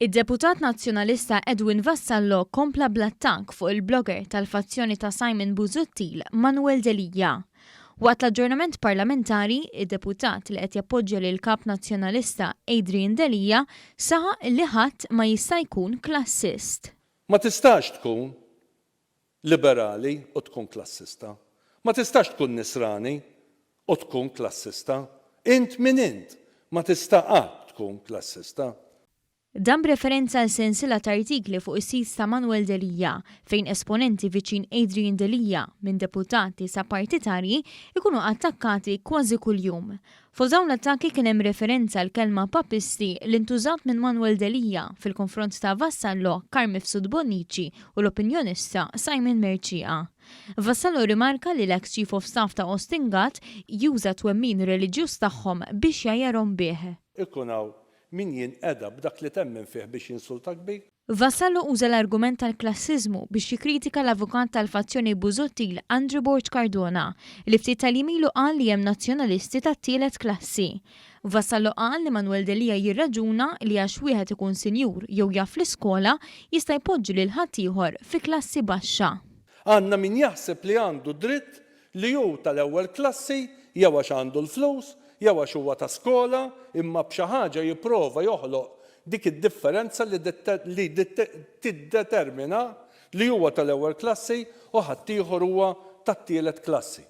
Id-Deputat Nazzjonalista Edwin Vassallo kompla bl-attank fuq il-blogger tal-fazzjoni ta' Simon Busuttil, Manuel Delija. Waqt l-aġġornament parlamentari, id-deputat li qed jappoġġja lil kap nazzjonalista Adrian Delija saħaq li ħadd ma jista' jkun klassist. Ma tistax tkun liberali u tkun klassista. Ma tistax tkun nisrani u tkun klassista. Int min int ma tista' qatt tkun klassista. Dan b'referenza għal sensiela ta' artikli fuq is-sit ta' Manuel Delija fejn esponenti viċin Adrian Delija minn deputati sa' partitarji ikunu attakkati kważi kuljum. Fuq dawn l-attakki kien hemm referenza l kelma papisti li ntużat minn Manuel Delija fil-konfront ta' Vassallo, Carme Fsud Bonnici u l-opinjonista Simon Merċija. Vassallo rimarka li l-ex Chief of Staff ta' Ostingat juża twemmin reliġjuż tagħhom biex jajjarhom bih. Min jinqeda b'dak li temmen fih biex jinsultak bih? Vassallo uża l-argument tal-klassiżmu biex jikkritika l-avukat tal-fazzjoni Busuttil Andrew Borg Cardona li ftit tal-jimilu qal li hemm nazzjonalisti tat-tielet klassi. Vassallo qal li Manuel Delija jirraġuna li għax wieħed ikun sinjur jew jaf l-iskola jista' jpoġġi lil ħadd ieħor fi klassi baxxa. Għandna min jaħseb li għandu dritt li jew tal-ewwel klassi jew għax għandu l-flus jew għax huwa ta' skola imma b'xi ħaġa jipprova joħloq dik id-differenza li tiddetermina li huwa tal-ewwel klassi u ħadd ieħor huwa tat-tielet klassi.